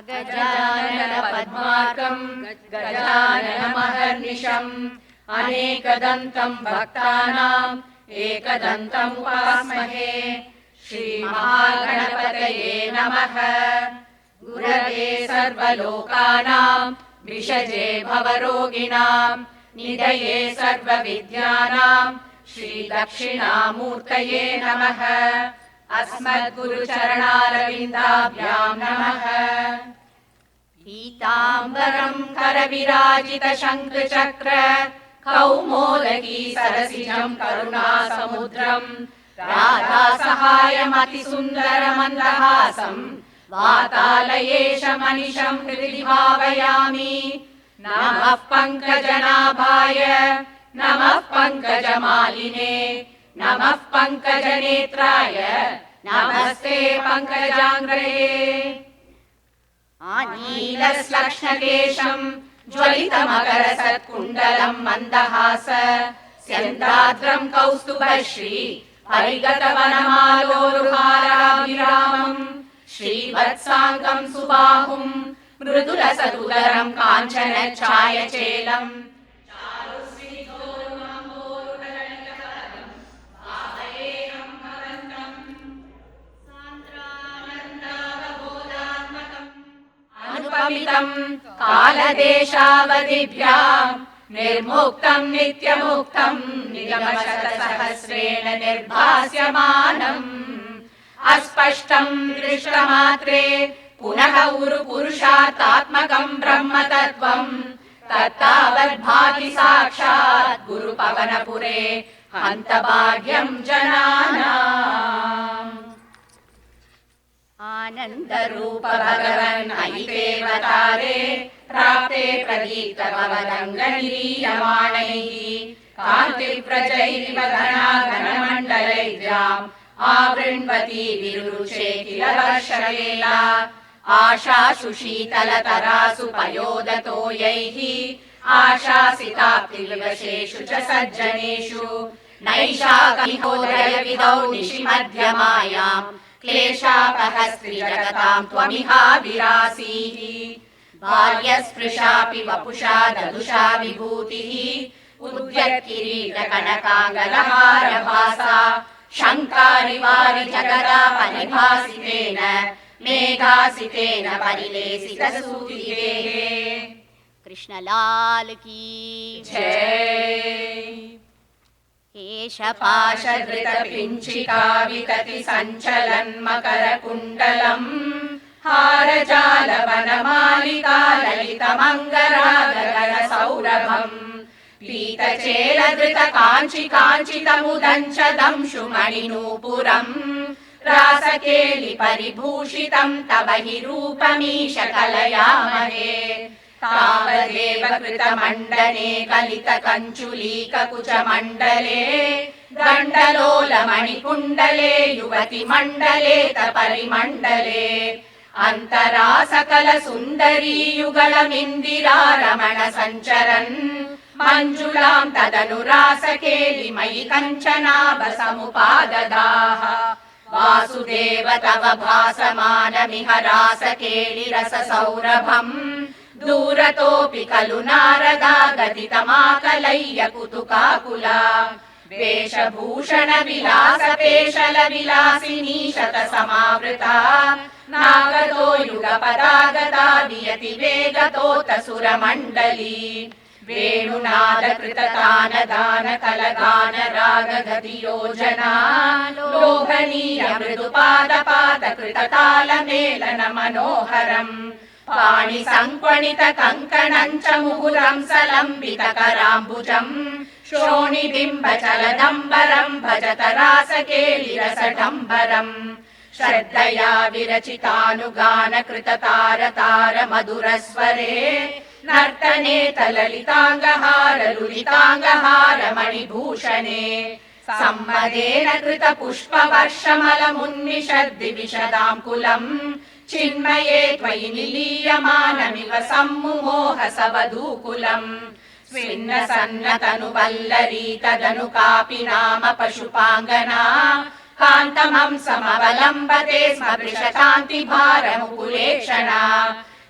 अगजानन पद्मार्कं गजाननमहर्निशम् अनेकदन्तं भक्तानाम् एकदन्तम् उपास्महे। श्रीमहागणपतये नमः। गुरवे सर्वलोकानां विषजे भवरोगिणां निधये सर्वविद्यानां श्रीदक्षिणामूर्तये नमः। अस्मद्गुरुचरणारविन्दाभ्यां नमः। पीताम्बरं करविराजितशङ्खचक्र कौमोदकी सरसिजं करुणासमुद्रं राधासहायमतिसुन्दरमन्दहासं वातालयेशमनिशं हृदि भावयामि। नमः पङ्कजनाभाय नमः पङ्कजमालिने नमः पङ्कजनेत्राय नमस्ते पङ्कजाङ्ग्रये। आनीलश्लक्ष्णकेशं ज्वलितमकरसत्कुण्डलं मन्दहास स्यन्दाद्रं कौस्तुभश्री परिगतवनमालोरुहाराभिरामं श्रीवत्साङ्गं सुबाहुं मृदुलसदुदरं काञ्चनच्छायचेलम् अनुपमितं कालदेशावधिभ्यां निर्मुक्तं नित्यमुक्तं निगमशतसहस्रेण निर्भास्यमानम् अस्पष्टं दृष्टमात्रे पुनः उरुपुरुषार्थात्मकं ब्रह्मतत्त्वं तत्तावद्भाति साक्षात् गुरुपवनपुरे हन्तभाग्यं जनानाम्। आनन्दरूप भगवन् अयितेवतारे प्राप्ते प्रदीप्तभवदङ्गनिरीयमाणैः कान्तिव्रजैरिव घनाघनमण्डलैर्याम् आवृण्वती विरुरुचे किल वर्षवेला। आशासु शीतलतरासु पयोदतोयैः आशासिताप्तिविवशेषु च सज्जनेषु नैषाकमिहोदयविधौ निशिमध्यमायाम् क्लेशापहस्त्रिजगतां त्वमिहा विरासीः। बाल्यस्पृशापि वपुषा ददुषा विभूतिः उद्यत्किरीटकनकाङ्गलहारभासा शङ्कारिवारि जगदापनिभासितेन मेघासितेन परिलेसितसूतिदेः। कृष्णलाल की जय। केशपाशधृतपिञ्चिका वितति सञ्चलन्मकरकुण्डलम् हारजालवनमालिका ललितमङ्गरागरसौरभम् पीतचेलधृतकाञ्चिकाञ्चितमुदञ्चदंशुमणिनूपुरम् रासकेलिपरिभूषितं तव हि रूपमीश कलयामहे। तावदेव कृतमण्डने कलितकञ्चुलीककुचमण्डले गण्डलोलमणिकुण्डले युवतिमण्डले तपरिमण्डले अन्तरा सकलसुन्दरी युगलमिन्दिरारमण सञ्चरन् मञ्जुलां तदनुरासकेलिमयि कञ्चनाभसमुपाददाः। वासुदेव तव भासमानमिह रासकेलिरससौरभम् दूरतोऽपि खलु नारदा गदितमाकलय्य कुतुकाकुला। वेशभूषणविलासपेशलविलासिनी शतसमावृता नागतो युगपदागता वियति वेगतोत सुरमण्डली। वेणुनादकृततानदानकलगानरागगतियोजना लोभनीय मृदुपादपादकृततालमेलन मनोहरम् पाणिसङ्क्वणितकङ्कणं च मुहुरं सलम्बितकराम्बुजम् श्रोणिबिम्बचलदम्बरं भजत रासकेलिरसडम्बरम्। श्रद्धया विरचितानुगानकृततारतार मधुरस्वरे नर्तने तललिताङ्गहार लुलिताङ्गहार मणिभूषणे सम्मदेन कृतपुष्पवर्षमलमुन्मिषद्दिविशदाङ्कुलम् चिन्मये त्वयि निलीयमानमिव सम्मुमोहसवधूकुलम्। स्विन्नसन्नतनुवल्लरी तदनु कापि नाम पशुपाङ्गना कान्तमं समवलम्बते स्म वृषकान्तिभारमुकुलेक्षणा।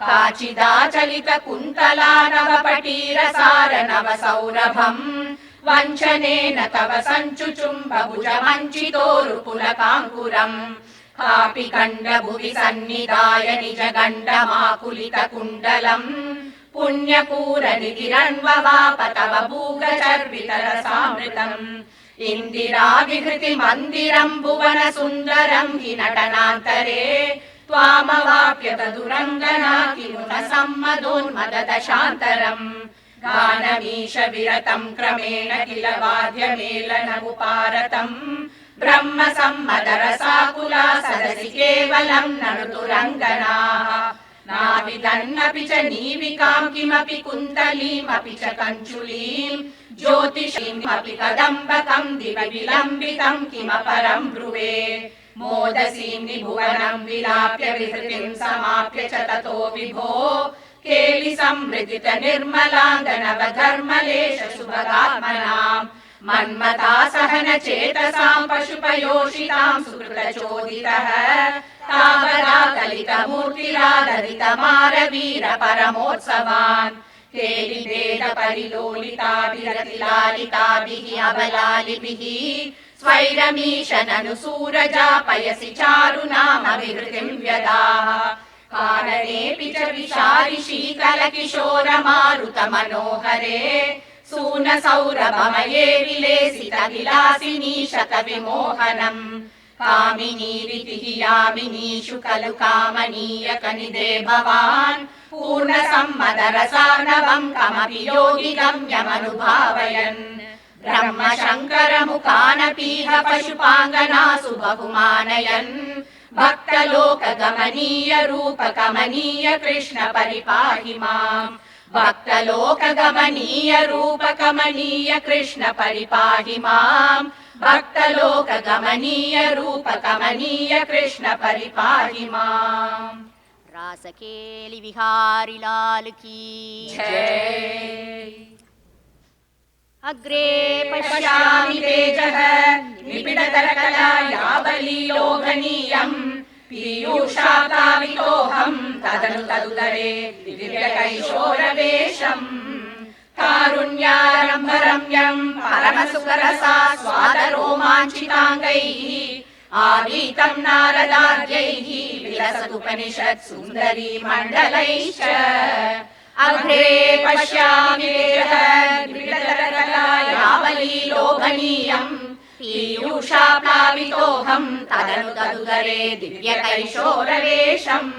काचिदाचलित कुन्तला नवपटीरसार नव सौरभम् वञ्चनेन तव सञ्चुचुम्ब भुजमञ्चितोरुपुलकाङ्कुरम् कापि खण्ड भुवि सन्निधाय निज गण्डमाकुलित कुण्डलम् पुण्यपूरनिधिरन्ववाप तव भूगचर्वितरसामृतम् इन्दिराविहृति मन्दिरम् भुवन सुन्दरम् हि नटनान्तरे त्वामवाप्य तदुरङ्गना किमु न सम्मदोन्मददशान्तरम् गानमीश विरतम् क्रमेण किल वाद्यमेलनमुपारतम् ब्रह्म सम्मदरसाकुला सदसि केवलम् ननुतुरङ्गनाः नाविदन्नपि च नीविकाम् किमपि कुन्तलीमपि च कञ्चुलीम् ज्योतिषीमपि कदम्बकम् दिवि विलम्बितम् किमपरम् ब्रुवे मोदसीम् निभुवनम् विलाप्य विहृतिम् समाप्य च ततो विभो केलि संमृदित निर्मलाङ्गनवधर्मलेश सुभगात्मनाम् मन्मथा सहन चेतसाम् पशुपयोषिताम् सुकृतचोदितः तावदा कलितमूर्तिरादरितमारवीर परमोत्सवान् केलि वेद परिलोलिताभिरतिलालिताभिः अबलालिभिः स्वैरमीश ननु सूरजापयसि चारुनाम विहृतिम् व्यदाः काननेऽपि च विशारि शीतलकिशोर मारुत मनोहरे सून सौरभमये विलेसित विलासिनी शत विमोहनम् कामिनीरितिः यामिनीषु खलु कामनीय कनिदे भवान् पूर्ण सम्मदरसार्णवम् कमपि योगि गम्यमनुभावयन् ब्रह्म शङ्कर मुखानपीह पशुपाङ्गनासु बहुमानयन् भक्तलोक गमनीय रूप कमनीय कृष्ण परिपाहि माम् भक्तलोक गमनीय रूप कमनीय कृष्ण परिपाहि माम् भक्तलोक गमनीय रूप कमनीय कृष्ण परिपाहि माम्। रासकेलि विहारी लाल की जय। अग्रे पश्यामि तेजः निबिडतरकलायावलीलोभनीयम् पीयूषाप्लावितोऽहम् तदनु तदुदरे दिव्यकैशोरवेशम् कारुण्यारम्भरम्यम् परमसुखरसा स्वादरोमाञ्चिताङ्गैः आवीतम् नारदाद्यैः विलसदुपनिषत् सुन्दरी मण्डलैश्च अग्रे पश्यामि यावलीलोभनीयम् पीयूषाप्लावितोऽहम् तदनु तदुदरे दिव्यकैशोरवेशम्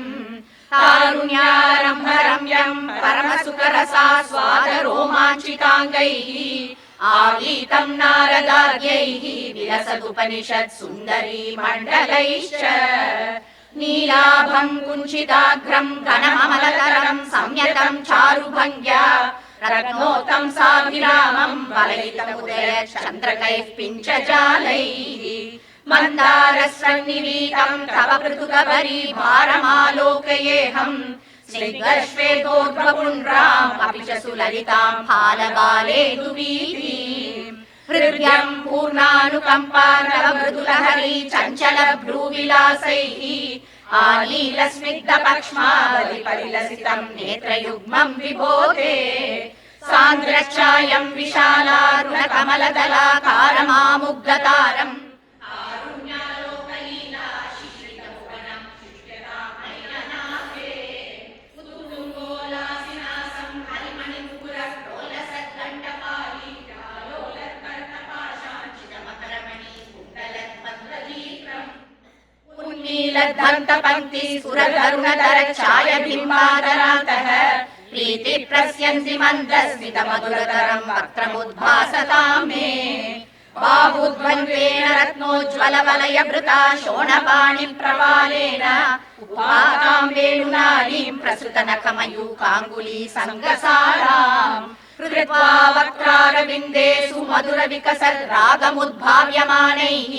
कारुण्यारम्भरम्यम् परमसुखरसा स्वादरोमाञ्चिताङ्गैः आगीतम् नारदाद्यैः विलसदुपनिषत् सुन्दरी मण्डलैश्च नीलाभम् कुञ्चिताग्रम् घनममलतरम् संयतम् चारुभङ्ग्या रत्नोत्तम् साभिरामम् वलयितमुदय चन्द्रकैः पिञ्चजालैः मन्दारसन्निवीतम् तव पृथुकबरी भारमालोकयेऽहम् स्निग्धश्वेतोर्ध्वपुण्ड्राम् अपि च सुललिताम् फालबालेन्दुवीथीम् हृद्यम् पूर्णानुकम्पा नवमृदुलहरी चञ्चल भ्रूविलासैः आलीलस्निग्धपक्ष्मावलिपरिलसितम् नेत्रयुग्मम् विभोते सान्द्रच्छायम् विशालारुणकमलदलाकारमामुग्धतारम् नीलद्धन्तपङ्क्ति सुरधरुणधर छायबिम्बादरान्तः प्रीति प्रस्यन्ति मन्दस्मितमधुरतरम् वक्त्रमुद्भासताम् मे बाहुद्वन्द्वेन रत्नोज्ज्वलवलयभृता शोणपाणिप्रवालेन उपाताम् वेणुनालीम् प्रसृतनखमयूखाङ्गुली सङ्गसाराम् कृत्वा वक्त्रारविन्दे सुमधुरविकसद् रागमुद्भाव्यमानैः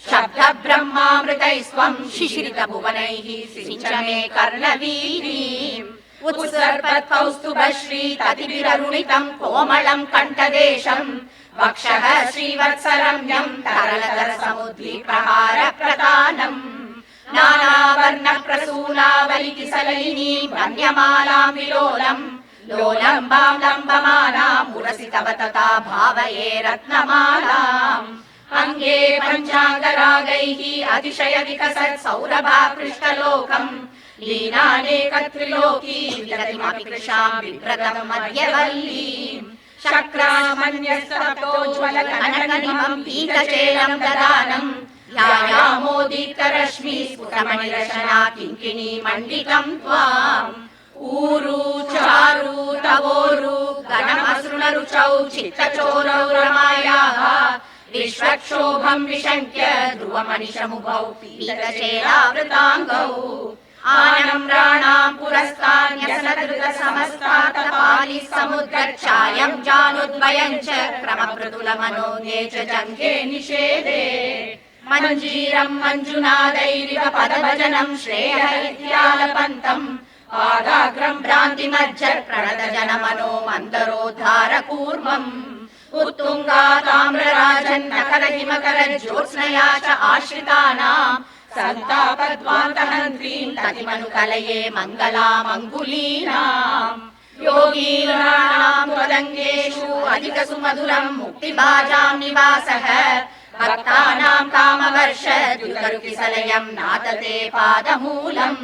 शब्द ब्रह्मामृतैस्त्वम् शिशिरित भुवनैः सिञ्च मे कर्णवीरीम् उत्सर्पत्कौस्तुभश्री ततिभिररुणितम् कोमलम् कण्ठदेशम् वक्षः श्रीवत्सरम्यम् तरलतर समुद्री प्रहार प्रदानम् नाना नीलावर्ण प्रसूनावलिकिसललिनीं वन्यमालां विलोलम् लोलम्बां लम्बमानाम् उरसि तव तथा भावये रत्नमालाम् अङ्गे पञ्चाङ्गरागैः अतिशय विकसत् सौरभाकृष्टलोकम् लीनानेकत्रिलोकी विरतिमपि कृशां बिभ्रतं मध्यवल्लीम् शक्रामन्यस्तप्तोज्ज्वलकनकनिमं पीतचेलं ददानम् ध्यायामोदीप्तरश्मि स्फुटमणिरशना किङ्किणी मण्डितं त्वाम् ऊरु चारु तवोरु गणमसृणरुचौ चित्तचोरौ रमायाः विश्वक्षोभं विशङ्क्य ध्रुवमनिशमुभौ पीतचेलावृताङ्गौ आनम्राणां पुरस्तान्यसनधृतसमस्तातपालिः समुद्गच्छायं जानुद्वयं च क्रमप्रतुलमनोज्ञे च जङ्घे निषेधे मञ्जीरं मञ्जुनादैरिव पदभजनं श्रेयहरित्यालपन्तम् पादाग्रं भ्रान्तिमज्जत् प्रणतजनमनो मन्दरोद्धारकूर्मम् उत्तुङ्गा ताम्रराजन्नखरहिमकर ज्योत्स्नया च आश्रितानाम् सन्तापद्वान्तहन्त्रीं ततिमनुकलये मङ्गलामङ्गुलीनाम् योगीनां त्वदङ्गेषु अधिकसुमधुरं मुक्तिभाजां निवासः भक्तानां कामवर्ष द्युतरुकिसलयं नातते पादमूलम्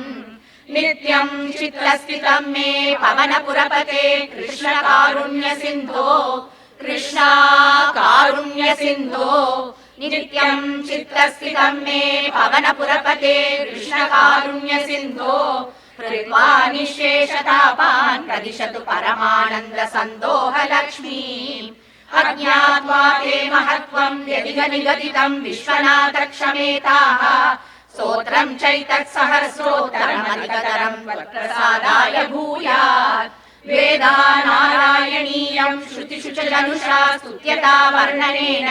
नित्यं चित्तस्थितं मे पवनपुरपते कृष्ण कारुण्य सिन्धो कृष्णा कारुण्य सिन्धो नित्यं चित्तस्थितं मे पवनपुरपते कृष्ण कारुण्य सिन्धो कृत्वा निःशेषतापान् प्रदिशतु परमानन्द सन्दोह लक्ष्मीम् अज्ञात्वा ते महत्त्वं व्यधिगनिगदितं विश्वनाथ क्षमेताः स्तोत्रं चैतत्सहस्रोत्तरमधिकतरं त्वत्प्रसादाय भूयात् वेदा नारायणीयं श्रुतिषु च जनुषा स्तुत्यता वर्णनेन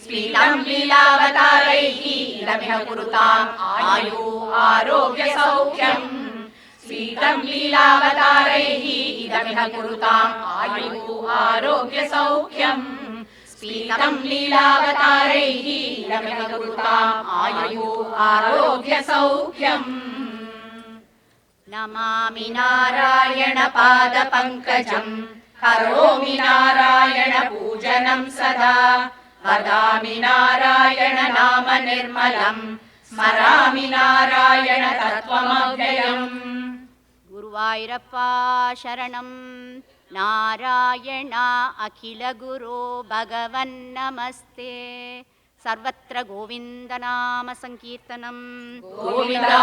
स्फीतं लीलावतारैः इदमिह कुरुताम् आयु आरोग्य सौख्यम् स्फीतं लीलावतारैः इदमिह कुरुताम् आयु आरोग्य सौख्यम् स्फीतं लीलावतारैः इदमिह कुरुताम् आयु आरोग्य सौख्यम् नमामि नारायण पादपङ्कजम् करोमि नारायण पूजनं सदा वदामि नारायण नाम निर्मलम् स्मरामि नारायण तत्त्वमव्ययम् गुरुवायूरप्पा शरणं नारायण अखिल गुरो भगवन्नमस्ते सर्वत्र गोविन्दनाम संकीर्तनम् गोविन्दा